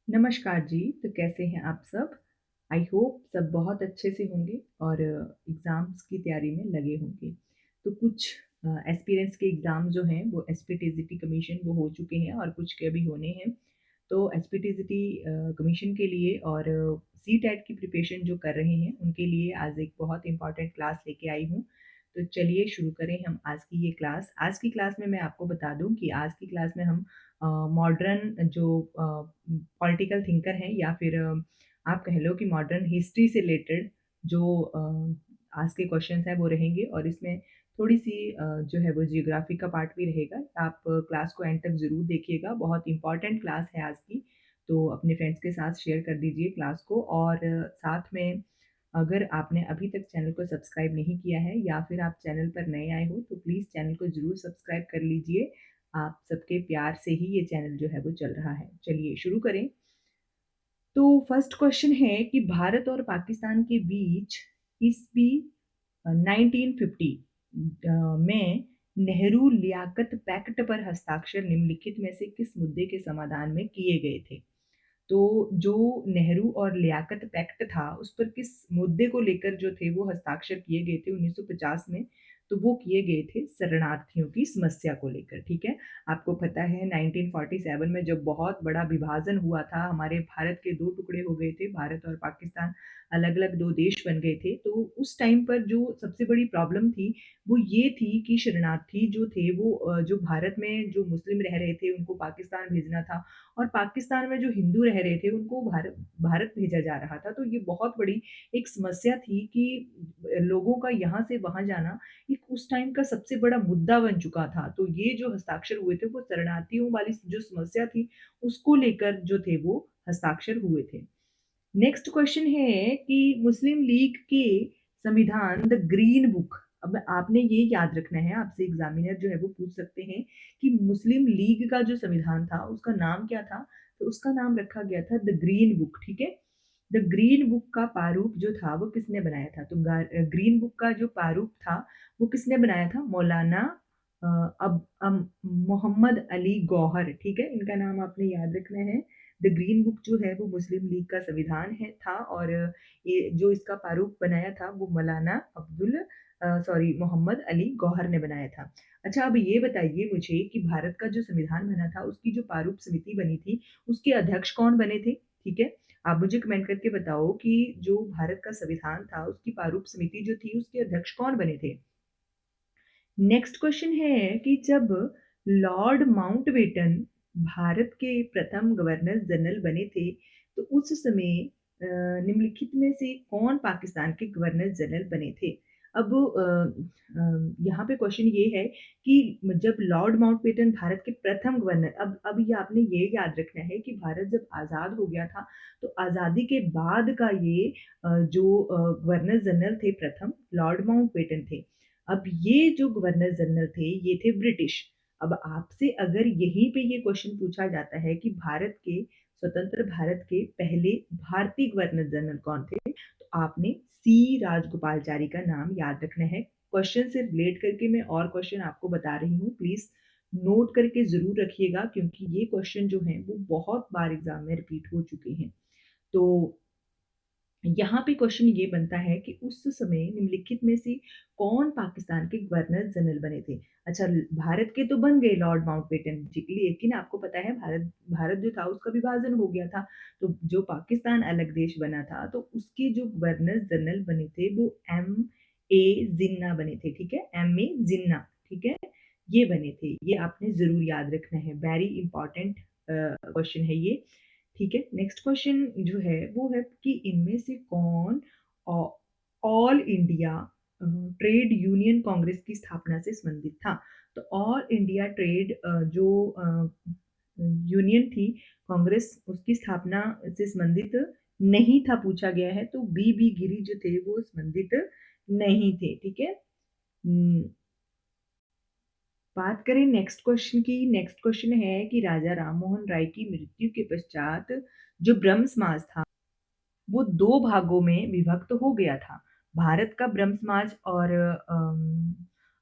नमस्कार जी। तो कैसे हैं आप सब? आई होप सब बहुत अच्छे से होंगे और एग्ज़ाम्स की तैयारी में लगे होंगे। तो कुछ एस्पिरेंट्स के एग्ज़ाम जो हैं वो एसपीटीसीटी कमीशन वो हो चुके हैं और कुछ के अभी होने हैं। तो एसपीटीसीटी कमीशन के लिए और सीटेट की प्रिपरेशन जो कर रहे हैं उनके लिए आज एक बहुत इम्पोर्टेंट क्लास लेके आई हूँ। तो चलिए शुरू करें हम आज की ये क्लास। आज की क्लास में मैं आपको बता दूँ कि आज की क्लास में हम मॉडर्न जो पॉलिटिकल थिंकर हैं या फिर आप कह लो कि मॉडर्न हिस्ट्री से रिलेटेड जो आज के क्वेश्चंस हैं वो रहेंगे और इसमें थोड़ी-सी जो है वो जियोग्राफी का पार्ट भी रहेगा। आप क्लास को एंड तक ज़रूर देखिएगा, बहुत इम्पोर्टेंट क्लास है आज की। तो अपने फ्रेंड्स के साथ शेयर कर दीजिए क्लास को और साथ में अगर आपने अभी तक चैनल को सब्सक्राइब नहीं किया है या फिर आप चैनल पर नए आए हो, तो प्लीज़ चैनल को ज़रूर सब्सक्राइब कर लीजिए। आप सबके प्यार से ही ये चैनल जो है वो चल रहा है। चलिए शुरू करें। तो फर्स्ट क्वेश्चन है कि भारत और पाकिस्तान के बीच ईस्वी 1950 में नेहरू लियाकत पैक्ट पर हस्ताक्षर निम्नलिखित में से किस मुद्दे के समाधान में किए गए थे? तो जो नेहरू और लियाकत पैक्ट था, उस पर किस मुद्दे को लेकर जो थे वो हस्ताक्षर किए गए थे 1950 में, तो वो किए गए थे शरणार्थियों की समस्या को लेकर, ठीक है? आपको पता है 1947 में जब बहुत बड़ा विभाजन हुआ था, हमारे भारत के 2 टुकड़े हो गए थे, भारत और पाकिस्तान अलग-अलग 2 देश बन गए थे, तो उस टाइम पर जो सबसे बड़ी प्रॉब्लम थी, वो ये थी कि शरणार्थी जो थे वो जो भारत में जो मुस्लिम रह रहे थे, उनको पाकिस्तान भेजना था और पाकिस्तान में जो हिंदू रह रहे थे उनको भारत भेजा जा रहा था। तो ये बहुत बड़ी एक समस्या थी कि लोगों का यहाँ से वहाँ जाना एक उस टाइम का सबसे बड़ा मुद्दा बन चुका था। तो ये जो हस्ताक्षर हुए थे वो शरणार्थियों वाली जो समस्या थी उसको लेकर जो थे वो हस्ताक्षर हुए थे। नेक्स्ट क्वेश्चन है कि मुस्लिम लीग के संविधान द ग्रीन बुक। अब आपने ये याद रखना है, आपसे एग्जामिनर जो है वो पूछ सकते हैं कि मुस्लिम लीग का जो संविधान था उसका नाम क्या था? तो उसका नाम रखा गया था द ग्रीन बुक, ठीक है? द ग्रीन बुक का प्रारूप जो था वो किसने बनाया था? तो ग्रीन बुक का जो प्रारूप था वो किसने बनाया था? मौलाना अ, मोहम्मद अली गौहर, ठीक है? इनका नाम आपने याद रखना है। द ग्रीन बुक जो है वो मुस्लिम लीग का संविधान है था और ये जो इसका प्रारूप बनाया था वो मौलाना मोहम्मद अली गौहर ने बनाया था। अच्छा, अब ये बताइए मुझे कि भारत का जो संविधान बना था उसकी जो प्रारूप समिति बनी थी, उसके अध्यक्ष कौन बने थे? ठीक है? आप मुझे कमेंट करके बताओ कि जो भारत का संविधान था उसकी प्रारूप समिति जो थी उसके अध्यक्ष कौन बने थे? नेक्स्ट क्वेश्चन है कि जब लॉर्ड माउंटबेटन भारत के प्रथम गवर्नर जनरल बने थे, तो उस समय निम्नलिखित में से कौन पाकिस्तान के गवर्नर जनरल बने थे? अब यहाँ पे क्वेश्चन ये है कि जब लॉर्ड माउंटबेटन भारत के प्रथम गवर्नर अब ये आपने ये याद रखना है कि भारत जब आज़ाद हो गया था, तो आज़ादी के बाद का ये जो गवर्नर जनरल थे प्रथम, लॉर्ड माउंटबेटन थे। अब ये जो गवर्नर जनरल थे, ये थे ब्रिटिश। अब आपसे अगर यहीं पे ये क्वेश्चन पूछा जाता है कि भारत के स्वतंत्र भारत के पहले भारतीय गवर्नर जनरल कौन थे? तो आपने सी राजगोपालाचारी का नाम याद रखना है। क्वेश्चन से रिलेट करके मैं और क्वेश्चन आपको बता रही हूँ, प्लीज़ नोट करके ज़रूर रखिएगा क्योंकि ये क्वेश्चन जो हैं वो बहुत बार एग्ज़ाम में रिपीट हो चुके हैं। तो यहाँ पे क्वेश्चन ये बनता है कि उस समय निम्नलिखित में से कौन पाकिस्तान के गवर्नर जनरल बने थे? अच्छा, भारत के तो बन गए लॉर्ड माउंटबेटन जी, लेकिन आपको पता है भारत भारत जो था उसका विभाजन हो गया था। तो जो पाकिस्तान अलग देश बना था तो उसके जो गवर्नर जनरल बने थे वो एम.ए. जिन्ना बने थे, ठीक है? एम.ए. जिन्ना, ठीक है? ये बने थे। ये आपने ज़रूर याद रखना है। वेरी इंपॉर्टेंट क्वेश्चन है ये। ठीक है, नेक्स्ट क्वेश्चन जो है वो है कि इनमें से कौन ऑ all India trade union congress की स्थापना से संबंधित था? तो ऑल इंडिया ट्रेड जो यूनियन थी कांग्रेस उसकी स्थापना से संबंधित नहीं था पूछा गया है, तो बी गिरी जो थे वो संबंधित नहीं थे, ठीक है? बात करें नेक्स्ट क्वेश्चन की। नेक्स्ट क्वेश्चन है कि राजा राममोहन राय की मृत्यु के पश्चात जो ब्रह्म समाज था वो 2 भागों में विभक्त हो गया था। भारत का ब्रह्म समाज और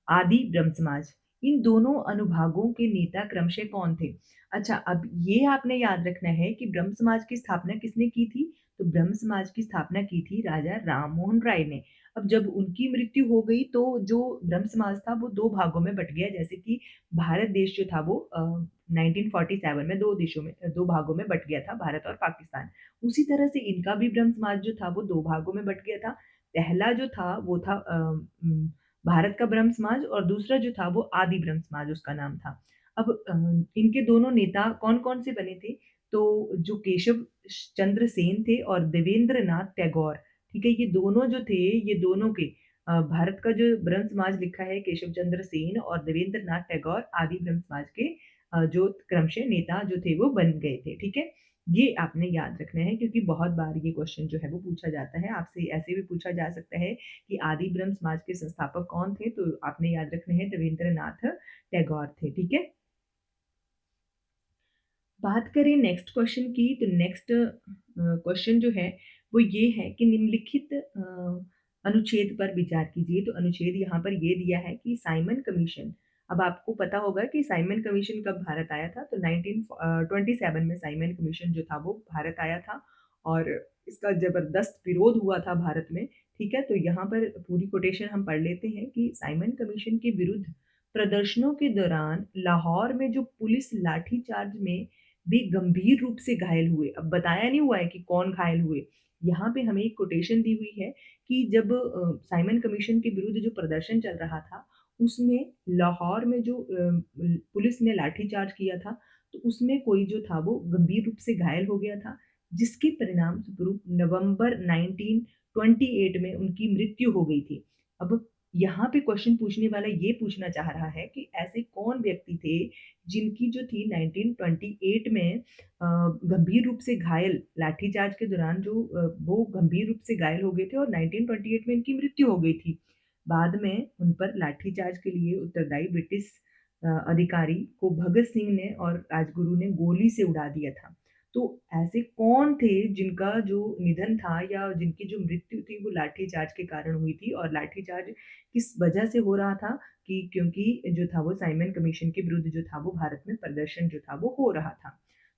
आदि ब्रह्म समाज। इन दोनों अनुभागों के नेता क्रमशः कौन थे? अच्छा, अब ये आपने याद रखना है कि ब्रह्म समाज की स्थापना किसने की थी? तो ब्रह्म समाज की स्थापना की थी राजा राममोहन राय ने। अब जब उनकी मृत्यु हो गई तो जो ब्रह्म समाज था वो 2 भागों में बँट गया, जैसे कि भारत देश जो था वो 1947 में 2 देशों में 2 भागों में बँट गया था, भारत और पाकिस्तान। उसी तरह से इनका भी ब्रह्म समाज जो था वो 2 भागों में बँट गया था। पहला जो था वो था भारत का ब्रह्म समाज, और दूसरा जो था वो आदि ब्रह्म समाज उसका नाम था। अब इनके दोनों नेता कौन-कौन से बने थे? तो जो केशव चंद्र सेन थे और देवेंद्र नाथ टैगोर, ठीक है? ये दोनों जो थे, ये दोनों के भारत का जो ब्रह्म समाज लिखा है केशव चंद्र सेन और देवेंद्र नाथ टैगोर आदि ब्रह्म समाज के जो क्रमशः नेता जो थे वो बन गए थे, ठीक है? ये आपने याद रखना है क्योंकि बहुत बार ये क्वेश्चन जो है वो पूछा जाता है। आपसे ऐसे भी पूछा जा सकता है कि आदि ब्रह्म समाज के संस्थापक कौन थे? तो आपने याद रखना है देवेंद्र नाथ टैगोर थे, ठीक है? बात करें नेक्स्ट क्वेश्चन की, तो नेक्स्ट क्वेश्चन जो है वो ये है कि निम्नलिखित अनुच्छेद पर विचार कीजिए। तो अनुच्छेद यहाँ पर ये दिया है कि साइमन कमीशन, अब आपको पता होगा कि साइमन कमीशन कब भारत आया था, तो 1927 में साइमन कमीशन जो था वो भारत आया था और इसका ज़बरदस्त विरोध हुआ था भारत में, ठीक है? तो यहाँ पर पूरी कोटेशन हम पढ़ लेते हैं कि साइमन कमीशन के विरुद्ध प्रदर्शनों के दौरान लाहौर में जो पुलिस लाठीचार्ज में भी गंभीर रूप से घायल हुए। अब बताया नहीं हुआ है कि कौन घायल हुए। यहाँ पे हमें एक कोटेशन दी हुई है कि जब साइमन कमीशन के विरुद्ध जो प्रदर्शन चल रहा था, उसमें लाहौर में जो पुलिस ने लाठीचार्ज किया था, तो उसमें कोई जो था वो गंभीर रूप से घायल हो गया था, जिसके परिणाम स्वरूप नवंबर 1928 में उनकी मृत्यु हो गई थी। अब यहाँ पे क्वेश्चन पूछने वाला ये पूछना चाह रहा है कि ऐसे कौन व्यक्ति थे जिनकी जो थी 1928 में गंभीर रूप से घायल, लाठीचार्ज के दौरान जो वो गंभीर रूप से घायल हो गए थे और 1928 में इनकी मृत्यु हो गई थी। बाद में उन पर लाठीचार्ज के लिए उत्तरदायी ब्रिटिश अधिकारी को भगत सिंह ने और राजगुरु ने गोली से उड़ा दिया था। तो ऐसे कौन थे जिनका जो निधन था या जिनकी जो मृत्यु थी वो लाठीचार्ज के कारण हुई थी, और लाठीचार्ज किस वजह से हो रहा था? कि क्योंकि जो था वो साइमन कमीशन के विरुद्ध जो था वो भारत में प्रदर्शन जो था वो हो रहा था।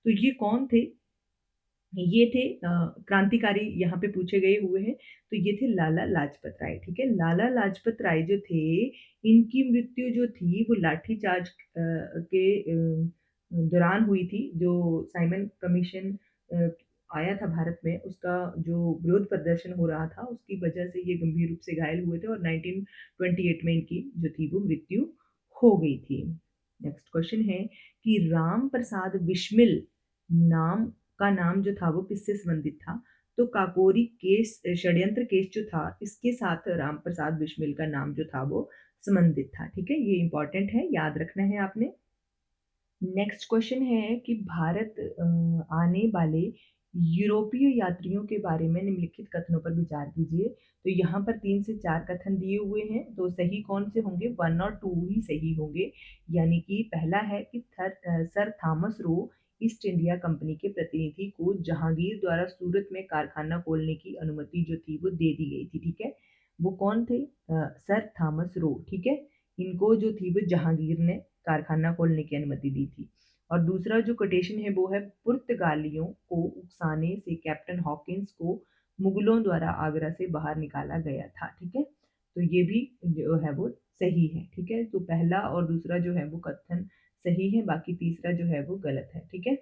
तो ये कौन थे? ये थे क्रांतिकारी, यहाँ पे पूछे गए हुए हैं। तो ये थे लाला लाजपत राय, ठीक है? लाला लाजपत राय जो थे, इनकी मृत्यु जो थी वो लाठीचार्ज के दौरान हुई थी। जो साइमन कमीशन अ, आया था भारत में, उसका जो विरोध प्रदर्शन हो रहा था, उसकी वजह से ये गंभीर रूप से घायल हुए थे और 1928 में इनकी जो थी वो मृत्यु हो गई थी। नेक्स्ट क्वेश्चन है कि राम प्रसाद बिस्मिल नाम का नाम जो था वो किससे संबंधित था? तो काकोरी केस षड्यंत्र केस जो था, इसके साथ राम प्रसाद बिस्मिल का नाम जो था वो संबंधित था, ठीक है? ये इंपॉर्टेंट है, याद रखना है आपने। नेक्स्ट क्वेश्चन है कि भारत आने वाले यूरोपीय यात्रियों के बारे में निम्नलिखित कथनों पर विचार कीजिए। तो यहाँ पर 3 से 4 कथन दिए हुए हैं, तो सही कौन से होंगे? 1 और 2 ही सही होंगे। यानी कि पहला है कि sir Thomas Roe east India company के प्रतिनिधि को जहांगीर द्वारा सूरत में कारखाना खोलने की अनुमति जो थी वो दे दी गई थी, ठीक है? वो कौन थे? सर थॉमस रो, ठीक है? इनको जो थी वो जहांगीर ने कारखाना खोलने की अनुमति दी थी। और दूसरा जो कोटेशन है वो है पुर्तगालियों को उकसाने से कैप्टन हॉकिंस को मुगलों द्वारा आगरा से बाहर निकाला गया था, ठीक है? तो ये भी जो है वो सही है, ठीक है? तो पहला और दूसरा जो है वो कथन सही है, बाकी तीसरा जो है वो गलत है, ठीक है?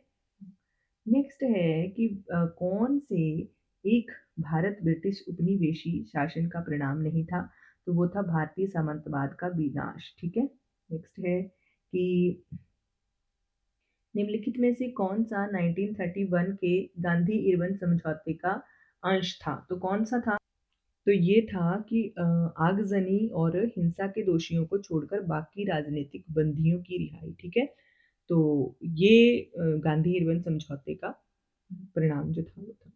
नेक्स्ट है कि कौन से एक भारत ब्रिटिश उपनिवेशी शासन का परिणाम नहीं था? तो वो था भारतीय सामंतवाद का विनाश, ठीक है? नेक्स्ट है कि निम्नलिखित में से कौन सा 1931 के गांधी इरविन समझौते का अंश था? तो कौन सा था? तो ये था कि आगजनी और हिंसा के दोषियों को छोड़कर बाकी राजनीतिक बंदियों की रिहाई, ठीक है? तो ये गांधी इरविन समझौते का परिणाम जो था वो था।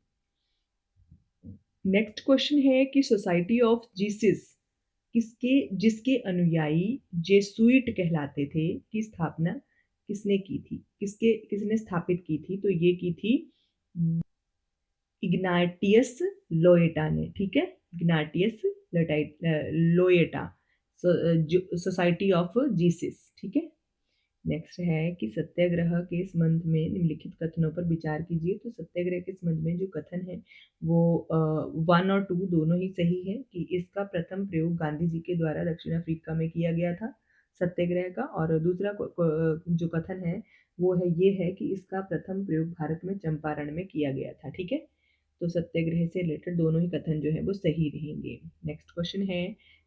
नेक्स्ट क्वेश्चन है कि सोसाइटी ऑफ जीसस किसके जिसके अनुयायी जेसुइट कहलाते थे, की स्थापना किसने की थी? किसने स्थापित की थी? तो ये की थी इग्नाटियस लोएटा ने, ठीक है? इग्नाटियस लोएटा सोसाइटी ऑफ जीसस, ठीक है। नेक्स्ट है कि सत्याग्रह के संबंध में निम्नलिखित कथनों पर विचार कीजिए। तो सत्याग्रह के संबंध में जो कथन है वो 1 और 2 दोनों ही सही है कि इसका प्रथम प्रयोग गांधी जी के द्वारा दक्षिण अफ्रीका में किया गया था सत्याग्रह का, और दूसरा जो कथन है वो है ये है कि इसका प्रथम प्रयोग भारत में चंपारण में किया गया था, ठीक है। तो सत्याग्रह से रिलेटेड दोनों ही कथन जो है वो सही रहेंगे। नेक्स्ट क्वेश्चन है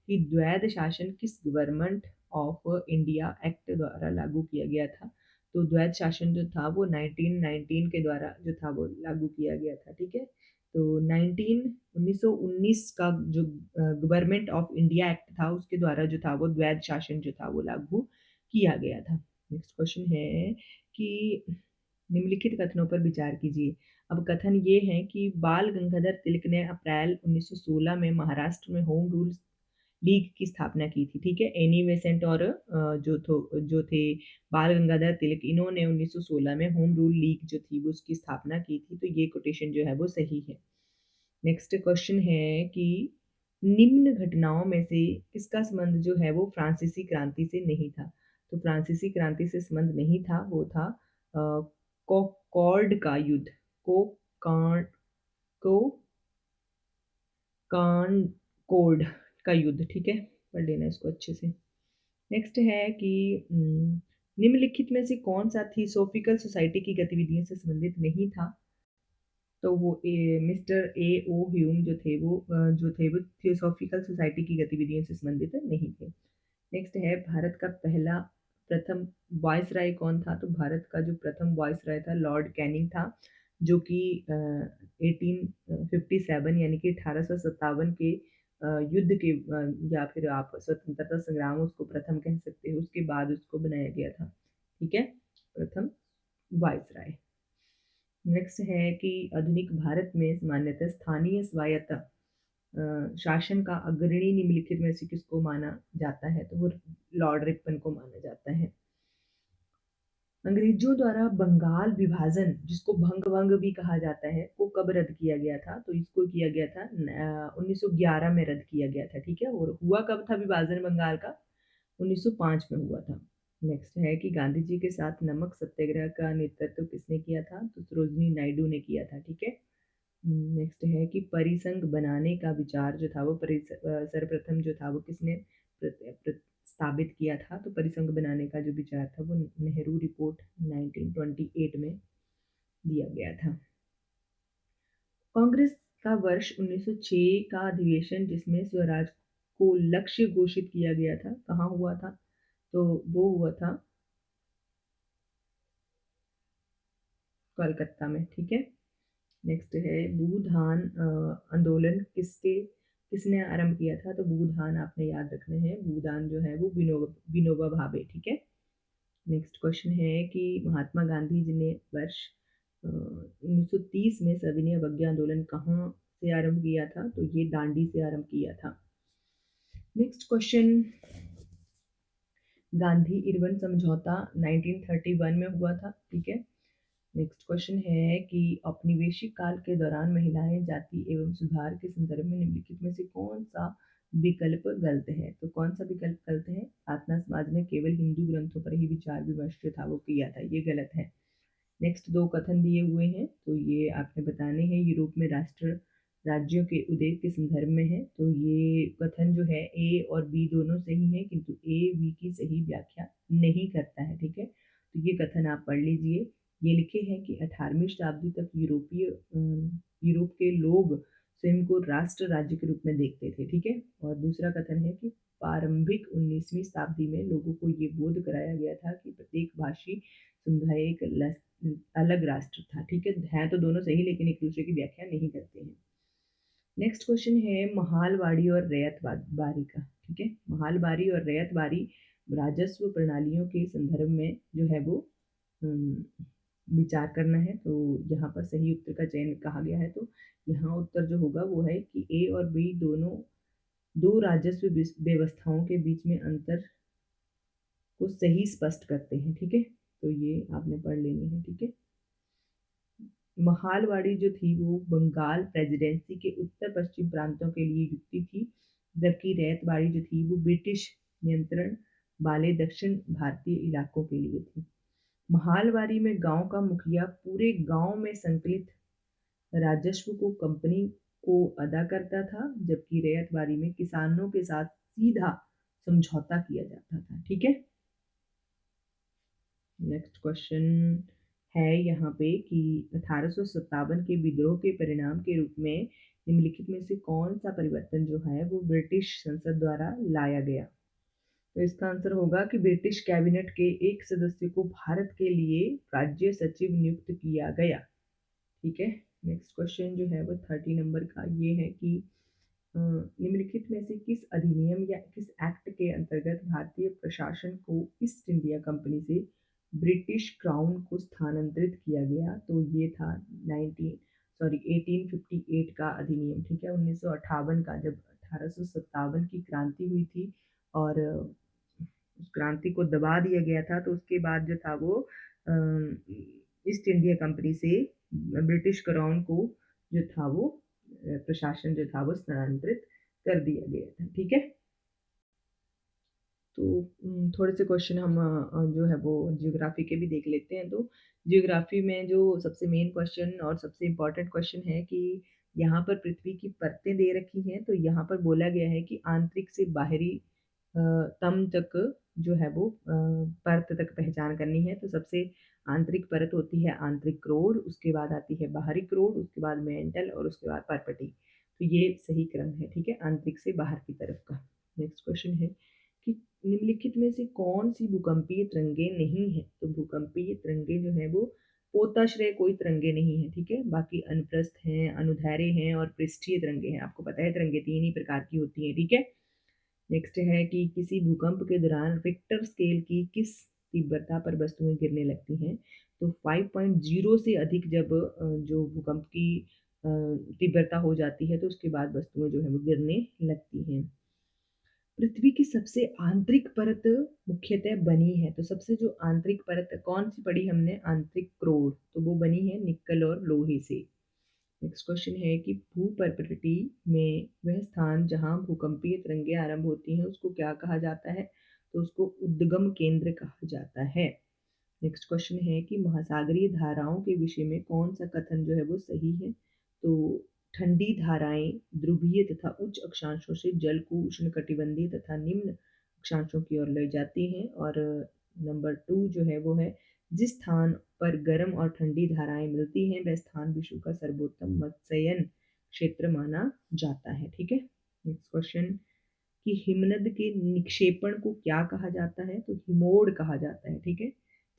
कि द्वैध शासन किस गवर्नमेंट ऑफ इंडिया एक्ट द्वारा लागू किया गया था। तो द्वैध शासन जो था वो 1919 के द्वारा जो था वो लागू किया गया था, ठीक है। तो 1919 का जो गवर्नमेंट ऑफ इंडिया एक्ट था उसके द्वारा जो था वो द्वैध शासन जो था वो लागू किया गया था। नेक्स्ट क्वेश्चन है कि निम्नलिखित कथनों पर विचार कीजिए। अब कथन ये है कि बाल गंगाधर तिलक ने अप्रैल 1916 में महाराष्ट्र में होम रूल लीग की स्थापना की थी, ठीक है। एनी बेसेंट और जो थे बाल गंगाधर तिलक, इन्होंने 1916 में होम रूल लीग जो थी वो उसकी स्थापना की थी। तो ये कोटेशन जो है वो सही है। नेक्स्ट क्वेश्चन है कि निम्न घटनाओं में से किसका संबंध जो है वो फ्रांसीसी क्रांति से नहीं था। तो फ्रांसीसी क्रांति से संबंध नहीं था, वो था कॉकॉर्ड का युद्ध, को कान को कॉनकोर्ड का युद्ध, ठीक है। पढ़ लेना इसको अच्छे से। नेक्स्ट है कि निम्नलिखित में से कौन सा थियोसॉफिकल सोसाइटी की गतिविधियों से संबंधित नहीं था। तो वो मिस्टर ए ओ ह्यूम जो थे वो थियोसॉफिकल सोसाइटी की गतिविधियों से संबंधित नहीं थे। नेक्स्ट है भारत का पहला प्रथम वायसराय कौन था। तो भारत का जो प्रथम वायसराय था लॉर्ड कैनिंग था, जो कि 1857 यानी कि 1857 के युद्ध के या फिर आप स्वतंत्रता संग्राम उसको प्रथम कह सकते हो, उसके बाद उसको बनाया गया था, ठीक है, प्रथम वायसराय। नेक्स्ट है कि आधुनिक भारत में सामान्यतः स्थानीय स्वायत्त शासन का अग्रणी निम्नलिखित में से किसको माना जाता है। तो वो लॉर्ड रिपन को माना जाता है। अंग्रेजों द्वारा बंगाल विभाजन, जिसको भंग वंग भी कहा जाता है, को कब रद्द किया गया था। तो इसको किया गया था 1911 में रद्द किया गया था, ठीक है। और हुआ कब था विभाजन बंगाल का, 1905 में हुआ था। नेक्स्ट है कि गांधी जी के साथ नमक सत्याग्रह का नेतृत्व किसने किया था। तो सरोजनी नायडू ने किया था, ठीक है। नेक्स्ट है कि परिसंघ बनाने का विचार जो था वो सर्वप्रथम जो था वो किसने प्रस्तावित किया था। तो परिसंघ बनाने का जो विचार था वो नेहरू रिपोर्ट 1928 में दिया गया था। कांग्रेस का वर्ष 1906 का अधिवेशन जिसमें स्वराज को लक्ष्य घोषित किया गया था, कहाँ हुआ था। तो वो हुआ था कोलकाता में, ठीक है। नेक्स्ट है भूदान आंदोलन किसने आरंभ किया था। तो भूदान आपने याद रखना है, भूदान जो है वो विनोबा भावे, ठीक है। नेक्स्ट क्वेश्चन है कि महात्मा गांधी जी ने वर्ष 1930 में सविनय अवज्ञा आंदोलन कहाँ से आरंभ किया था। तो ये दांडी से आरंभ किया था। नेक्स्ट क्वेश्चन, गांधी इरविन समझौता 1931 में हुआ था, ठीक है। नेक्स्ट क्वेश्चन है कि औपनिवेशिक काल के दौरान महिलाएं जाति एवं सुधार के संदर्भ में निम्नलिखित में से कौन सा विकल्प गलत है। तो कौन सा विकल्प गलत है। प्रार्थना समाज ने केवल हिंदू ग्रंथों पर ही विचार विमर्श जो था वो किया था, ये गलत है। नेक्स्ट दो कथन दिए हुए हैं, तो ये आपने बताने हैं। यूरोप में राष्ट्र राज्यों के उदय के संदर्भ में है। तो ये कथन जो है ए और बी दोनों सही है, किंतु ए बी की सही व्याख्या नहीं करता है, ठीक है। तो ये कथन आप पढ़ लीजिए। ये लिखे हैं कि 18वीं शताब्दी तक यूरोप के लोग स्वयं को राष्ट्र राज्य के रूप में देखते थे, ठीक है। और दूसरा कथन है कि प्रारंभिक 19वीं शताब्दी में लोगों को ये बोध कराया गया था कि प्रत्येक भाषी समुदाय एक अलग राष्ट्र था, ठीक है तो दोनों सही, लेकिन एक दूसरे की व्याख्या नहीं करते हैं। नेक्स्ट क्वेश्चन है महालवाड़ी और रैयत बारी का, ठीक है। महालवाड़ी और रैयत बारी राजस्व प्रणालियों के संदर्भ में जो है वो विचार करना है। तो यहाँ पर सही उत्तर का चयन कहा गया है। तो यहाँ उत्तर जो होगा वो है कि ए और बी दोनों दो राजस्व व्यवस्थाओं के बीच में अंतर को सही स्पष्ट करते हैं, ठीक है। तो ये आपने पढ़ लेनी है, ठीक है। महालवाड़ी जो थी वो बंगाल प्रेसिडेंसी के उत्तर पश्चिम प्रांतों के लिए युक्ति थी, जबकि रैयतवाड़ी जो थी वो ब्रिटिश नियंत्रण वाले दक्षिण भारतीय इलाकों के लिए थी। महालवारी में गांव का मुखिया पूरे गांव में संकलित राजस्व को कंपनी को अदा करता था, जबकि रैयतवाड़ी में किसानों के साथ सीधा समझौता किया जाता था। ठीक है, नेक्स्ट क्वेश्चन है यहाँ पे कि 1857 के विद्रोह के परिणाम के रूप में निम्नलिखित में से कौन सा परिवर्तन जो है वो ब्रिटिश संसद द्वारा लाया गया। तो इसका आंसर होगा कि ब्रिटिश कैबिनेट के एक सदस्य को भारत के लिए राज्य सचिव नियुक्त किया गया। ठीक है, नेक्स्ट क्वेश्चन जो है वो 30 नंबर का ये है कि निम्नलिखित में से किस अधिनियम या किस एक्ट के अंतर्गत भारतीय प्रशासन को ईस्ट इंडिया कंपनी से ब्रिटिश क्राउन को स्थानांतरित किया गया। तो ये था 1858 का अधिनियम। ठीक है, 1958 का, जब 1857 की क्रांति हुई थी और उस क्रांति को दबा दिया गया था, तो उसके बाद जो था वो ईस्ट इंडिया कंपनी से ब्रिटिश क्राउन को जो था वो प्रशासन जो था वो स्थानांतरित कर दिया गया था। ठीक है, तो थोड़े से क्वेश्चन हम जो है वो जियोग्राफी के भी देख लेते हैं। तो जियोग्राफी में जो सबसे मेन क्वेश्चन और सबसे इम्पोर्टेंट क्वेश्चन है कि यहाँ पर पृथ्वी की परतें दे रखी हैं। तो यहाँ पर बोला गया है कि आंतरिक से बाहरी तम तक जो है वो परत तक पहचान करनी है। तो सबसे आंतरिक परत होती है आंतरिक क्रोड, उसके बाद आती है बाहरी क्रोड, उसके बाद मेंटल और उसके बाद परपटी। तो ये सही क्रम है। ठीक है, आंतरिक से बाहर की तरफ का। नेक्स्ट क्वेश्चन है कि निम्नलिखित में से कौन सी भूकंपीय तरंगें नहीं है। तो भूकंपीय तरंगें जो है वो पोताश्रय कोई तरंगे नहीं है। ठीक है, बाकी अनुप्रस्थ हैं, अनुदैर्ध्य हैं और पृष्ठीय तरंगे हैं। आपको पता है तरंगे 3 ही प्रकार की होती हैं। ठीक है, नेक्स्ट है कि किसी भूकंप के दौरान रिक्टर स्केल की किस तीव्रता पर वस्तुएं गिरने लगती हैं। तो 5.0 से अधिक जब जो भूकंप की तीव्रता हो जाती है तो उसके बाद वस्तुएं जो है वो गिरने लगती हैं। पृथ्वी की सबसे आंतरिक परत मुख्यतः बनी है। तो सबसे जो आंतरिक परत कौन सी पड़ी हमने, आंतरिक क्रोड, तो वो बनी है निक्कल और लोहे से। नेक्स्ट क्वेश्चन है कि भूपर्पटी में वह स्थान जहां भूकंपीय तरंगें आरंभ होती हैं उसको क्या कहा जाता है। तो उसको उद्गम केंद्र कहा जाता है। नेक्स्ट क्वेश्चन है कि महासागरीय धाराओं के विषय में कौन सा कथन जो है वो सही है। तो ठंडी धाराएं ध्रुवीय तथा उच्च अक्षांशों से जल को उष्णकटिबंधीय तथा निम्न अक्षांशों की ओर ले जाती हैं। और नंबर 2 जो है वो है जिस स्थान पर गर्म और ठंडी धाराएं मिलती हैं वह स्थान विश्व का सर्वोत्तम मत्स्ययन क्षेत्र माना जाता है। ठीक है, नेक्स्ट क्वेश्चन कि हिमनद के निक्षेपण को क्या कहा जाता है। तो हिमोड़ कहा जाता है। ठीक है,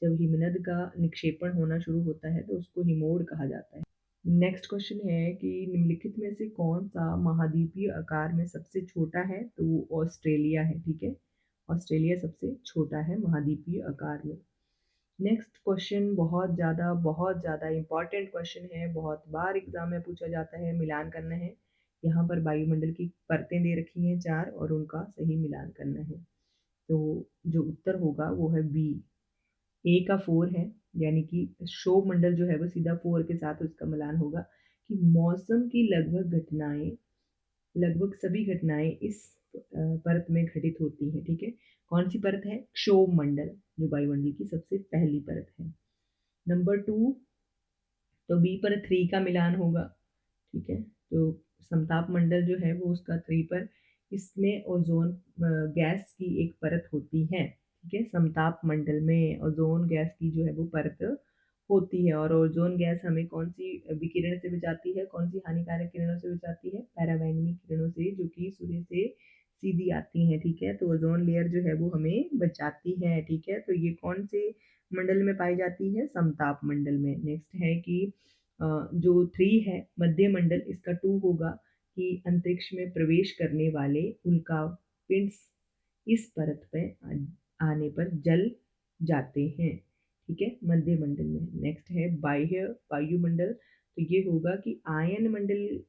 जब हिमनद का निक्षेपण होना शुरू होता है तो उसको हिमोड़ कहा जाता है। नेक्स्ट क्वेश्चन है कि निम्नलिखित में से कौन सा महाद्वीपीय आकार में सबसे छोटा है। तो वो ऑस्ट्रेलिया है। ठीक है, ऑस्ट्रेलिया सबसे छोटा है महाद्वीपीय आकार में। नेक्स्ट क्वेश्चन बहुत ज़्यादा इंपॉर्टेंट क्वेश्चन है, बहुत बार एग्जाम में पूछा जाता है, मिलान करना है। यहाँ पर वायुमंडल की परतें दे रखी हैं 4 और उनका सही मिलान करना है। तो जो उत्तर होगा वो है बी। ए का 4 है, यानी कि क्षोभ मंडल जो है वो सीधा 4 के साथ उसका मिलान होगा कि मौसम की लगभग सभी घटनाएं इस परत में घटित होती हैं। ठीक है, कौन सी परत है, क्षोभ मंडल, जो वायुमंडल की सबसे पहली परत है। नंबर 2, तो बी पर 3 का मिलान होगा। ठीक है, तो समताप मंडल जो है वो उसका 3 पर, इसमें ओजोन गैस की एक परत होती है। ठीक है, समताप मंडल में ओजोन गैस की जो है वो परत होती है। और ओजोन गैस हमें कौन सी विकिरण से बचाती है, कौन सी हानिकारक किरणों से बचाती है, पैराबैंगनी किरणों से, जो कि सूर्य से सीधी आती हैं। ठीक है, तो ओजोन लेयर जो है वो हमें बचाती है। ठीक है, तो ये कौन से मंडल में पाई जाती है, समताप मंडल में। नेक्स्ट है कि जो 3 है मध्य मंडल, इसका 2 होगा कि अंतरिक्ष में प्रवेश करने वाले उल्का पिंड इस परत पे आने पर जल जाते हैं। ठीक है, मध्य मंडल में। नेक्स्ट है बाह्य वायुमंडल, तो ये होगा कि आयन मंडल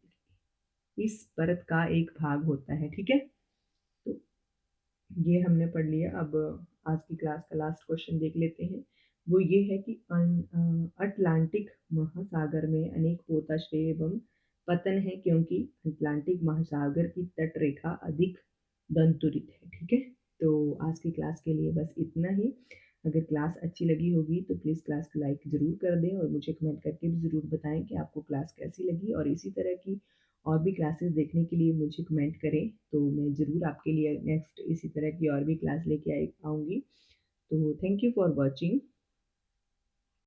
इस परत का एक भाग होता है। ठीक है, तो ये हमने पढ़ लिया। अब आज की क्लास का लास्ट क्वेश्चन देख लेते हैं। वो ये है कि अटलांटिक महासागर में अनेक पोताश्रय एवं पतन है क्योंकि अटलांटिक महासागर की तट रेखा अधिक दंतुरित है। ठीक है, तो आज की क्लास के लिए बस इतना ही। अगर क्लास अच्छी लगी होगी तो प्लीज़ क्लास को लाइक ज़रूर कर दें और मुझे कमेंट करके भी ज़रूर बताएँ कि आपको क्लास कैसी लगी, और इसी तरह की और भी क्लासेस देखने के लिए मुझे कमेंट करें, तो मैं ज़रूर आपके लिए नेक्स्ट इसी तरह की और भी क्लास लेके आऊँगी। तो थैंक यू फॉर वॉचिंग।